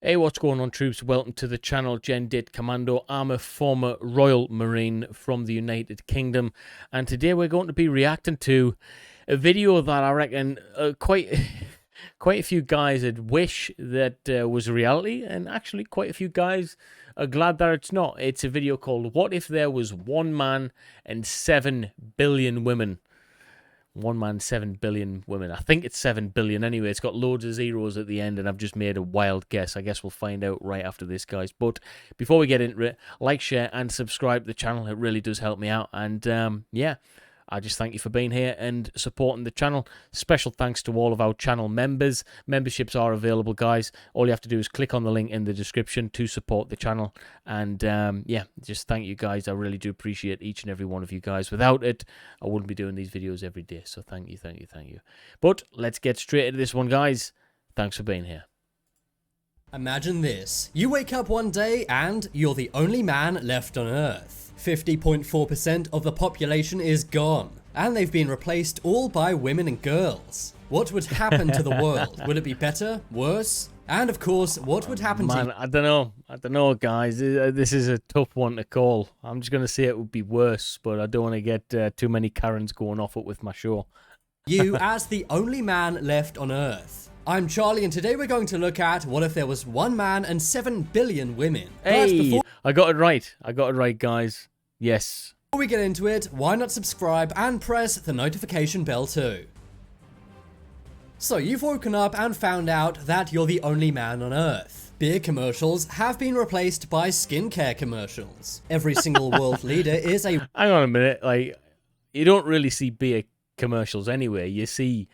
Hey, what's going on, troops? Welcome to the channel, Dit Commando. I'm a former Royal Marine from the United Kingdom, and today we're going to be reacting to a video that I reckon quite a few guys would wish that was reality, and actually quite a few guys are glad that it's not. It's a video called "What If There Was One Man and 7 Billion Women?" One man, 7 billion women. I think it's 7 billion anyway. It's got loads of zeros at the end, and I've just made a wild guess. I guess we'll find out right after this, guys. But before we get into it, like, share, and subscribe to the channel. It really does help me out. And yeah, I just thank you for being here and supporting the channel. Special thanks to all of our channel members. Memberships are available, guys. All you have to do is click on the link in the description to support the channel. And yeah, just thank you, guys. I really do appreciate each and every one of you guys. Without it, I wouldn't be doing these videos every day. So thank you, thank you, thank you. But let's get straight into this one, guys. Thanks for being here. Imagine this. You wake up one day and you're the only man left on Earth. 50.4% of the population is gone, and they've been replaced all by women and girls. What would happen to the world? Would it be better? Worse? And of course, what would happen to you? I don't know, guys. This is a tough one to call. I'm just going to say it would be worse, but I don't want to get too many Karens going off it with my show. You as the only man left on Earth. I'm Charlie, and today we're going to look at what if there was one man and 7 billion women. Hey, I got it right. I got it right, guys. Yes. Before we get into it, why not subscribe and press the notification bell too? So you've woken up and found out that you're the only man on Earth. Beer commercials have been replaced by skincare commercials. Every single world leader is a... Hang on a minute. Like, you don't really see beer commercials anyway. You see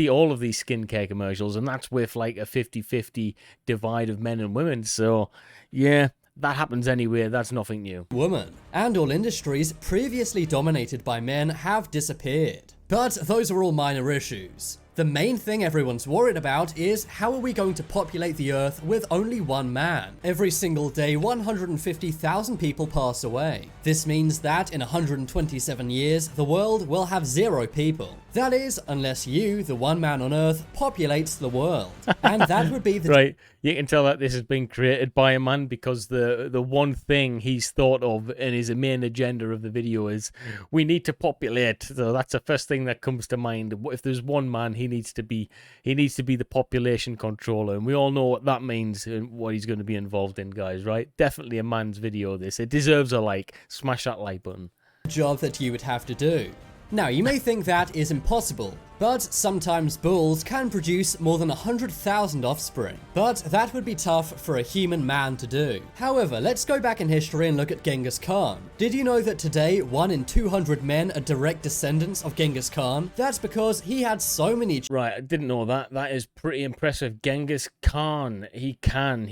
all of these skincare commercials, and that's with like a 50-50 divide of men and women. So, yeah, that happens anyway. That's nothing new. Woman. And all industries previously dominated by men have disappeared. But those are all minor issues. The main thing everyone's worried about is how are we going to populate the Earth with only one man? Every single day, 150,000 people pass away. This means that in 127 years, the world will have 0 people. That is, unless you, the one man on Earth, populates the world. And that would be the... Right, you can tell that this has been created by a man, because the one thing he's thought of and his main agenda of the video is we need to populate. So that's the first thing that comes to mind. If there's one man, he needs to be the population controller, and we all know what that means and what he's going to be involved in, guys, right? Definitely a man's video, this. It deserves a like. Smash that like button. Job that you would have to do. Now, you may think that is impossible, but sometimes bulls can produce more than 100,000 offspring. But that would be tough for a human man to do. However, let's go back in history and look at Genghis Khan. Did you know that today 1 in 200 men are direct descendants of Genghis Khan? That's because he had so many... Right, I didn't know that. That is pretty impressive. Genghis Khan. He can.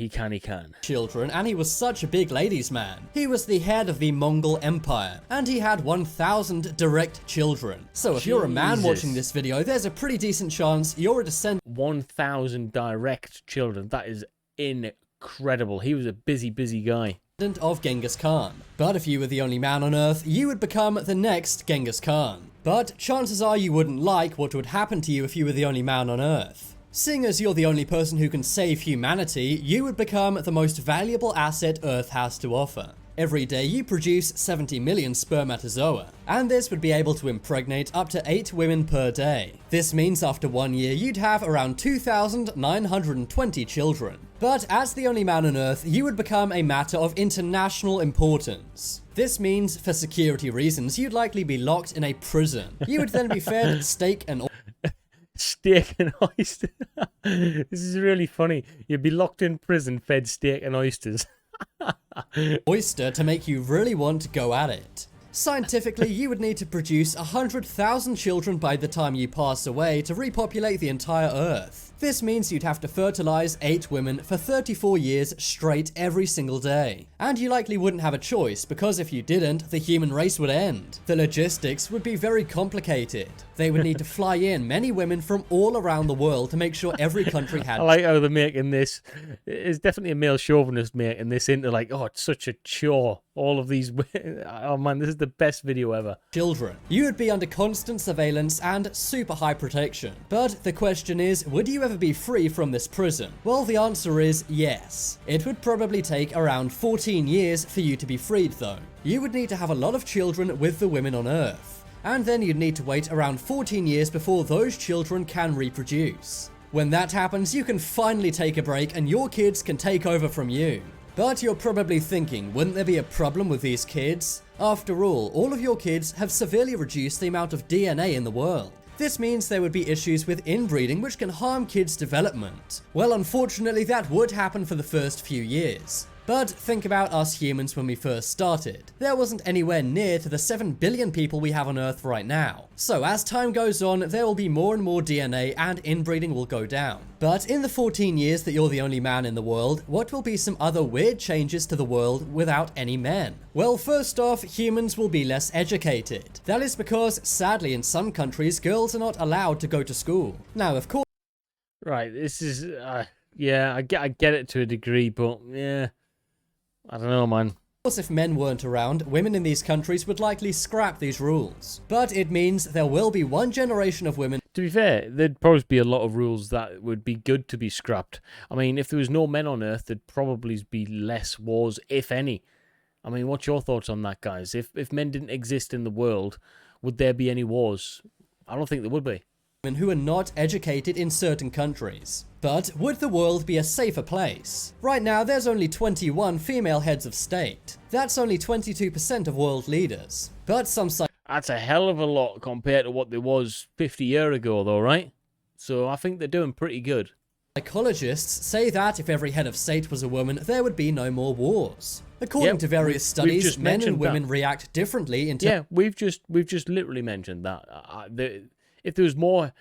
Children, and he was such a big ladies' man. He was the head of the Mongol Empire, and he had 1,000 direct children. So if you're a man watching this video, there's a pretty decent chance you're a descendant. 1,000 direct children. That is incredible. He was a busy guy. Of Genghis Khan. But if you were the only man on Earth, you would become the next Genghis Khan. But chances are you wouldn't like what would happen to you if you were the only man on Earth. Seeing as you're the only person who can save humanity, you would become the most valuable asset Earth has to offer. Every day you produce 70 million spermatozoa, and this would be able to impregnate up to 8 women per day. This means after 1 year you'd have around 2,920 children. But as the only man on Earth, you would become a matter of international importance. This means, for security reasons, you'd likely be locked in a prison. You would then be fed steak and steak and oysters. This is really funny. You'd be locked in prison, fed steak and oysters. oyster to make you really want to go at it. Scientifically, you would need to produce 100,000 children by the time you pass away to repopulate the entire Earth. This means you'd have to fertilize 8 women for 34 years straight every single day. And you likely wouldn't have a choice, because if you didn't, the human race would end. The logistics would be very complicated. They would need to fly in many women from all around the world to make sure every country had. I like how they're making this. It's definitely a male chauvinist making this into like, oh, it's such a chore. All of these. Oh man, this is the best video ever. Children. You would be under constant surveillance and super high protection. But the question is, would you ever be free from this prison? Well, the answer is yes. It would probably take around 14 years for you to be freed though. You would need to have a lot of children with the women on Earth. And then you'd need to wait around 14 years before those children can reproduce. When that happens, you can finally take a break and your kids can take over from you. But you're probably thinking, wouldn't there be a problem with these kids? After all of your kids have severely reduced the amount of DNA in the world. This means there would be issues with inbreeding which can harm kids' development. Well, unfortunately that would happen for the first few years. But think about us humans when we first started. There wasn't anywhere near to the 7 billion people we have on Earth right now. So as time goes on, there will be more and more DNA and inbreeding will go down. But in the 14 years that you're the only man in the world, what will be some other weird changes to the world without any men? Well, first off, humans will be less educated. That is because, sadly, in some countries, girls are not allowed to go to school. Now, of course... Right, this is... yeah, I get it to a degree, but yeah... I don't know, man. Of course, if men weren't around, women in these countries would likely scrap these rules. But it means there will be one generation of women. To be fair, there'd probably be a lot of rules that would be good to be scrapped. I mean, if there was no men on Earth, there'd probably be less wars, if any. I mean, what's your thoughts on that, guys? If men didn't exist in the world, would there be any wars? I don't think there would be. Who are not educated in certain countries. But would the world be a safer place? Right now, there's only 21 female heads of state. That's only 22% of world leaders. But some That's a hell of a lot compared to what there was 50 years ago, though, right? So I think they're doing pretty good. Psychologists say that if every head of state was a woman, there would be no more wars. According to various studies, men and women react differently in Yeah, we've just literally mentioned that. If there was more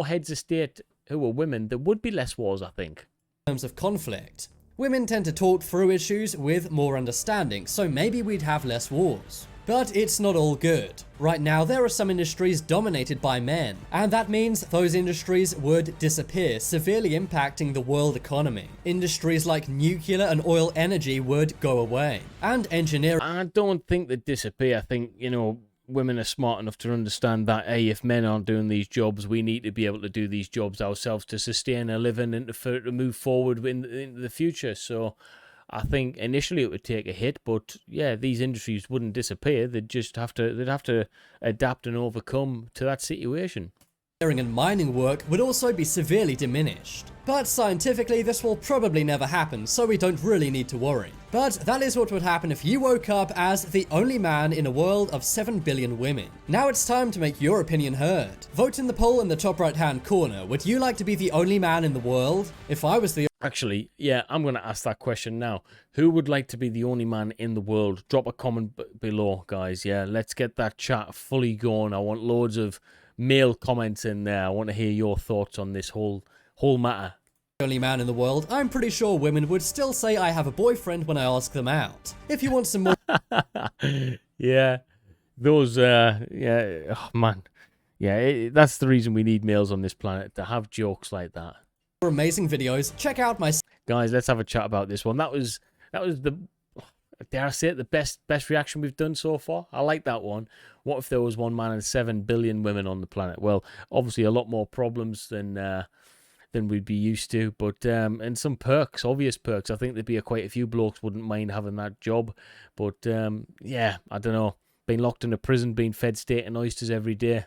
heads of state who were women, there would be less wars, I think. In terms of conflict, women tend to talk through issues with more understanding, so maybe we'd have less wars. But it's not all good. Right now, there are some industries dominated by men, and that means those industries would disappear, severely impacting the world economy. Industries like nuclear and oil energy would go away, and engineering. I don't think they disappear. I think, women are smart enough to understand that, hey, if men aren't doing these jobs, we need to be able to do these jobs ourselves to sustain a living and to move forward into the future. So I think initially it would take a hit, but yeah, these industries wouldn't disappear. They'd have to adapt and overcome to that situation. And mining work would also be severely diminished. But scientifically, this will probably never happen, so we don't really need to worry. But that is what would happen if you woke up as the only man in a world of 7 billion women. Now it's time to make your opinion heard. Vote in the poll in the top right hand corner. Would you like to be the only man in the world? If I was the... Actually, yeah, I'm going to ask that question now. Who would like to be the only man in the world? Drop a comment below, guys. Yeah, let's get that chat fully going. I want loads of male comments in there. I want to hear your thoughts on this whole matter. Only man in the world, I'm pretty sure women would still say I have a boyfriend when I ask them out. If you want some more... Yeah, those, yeah, oh man. Yeah, that's the reason we need males on this planet, to have jokes like that. For amazing videos, check out my... Guys, let's have a chat about this one. That was the, dare I say it, the best reaction we've done so far. I like that one. What if there was one man and 7 billion women on the planet? Well, obviously a lot more problems than we'd be used to, but and some perks, obvious perks. I think there'd be quite a few blokes wouldn't mind having that job, but yeah, I don't know. Being locked in a prison, being fed steak and oysters every day.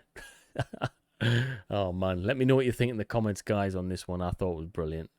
Oh man, let me know what you think in the comments, guys, on this one. I thought it was brilliant.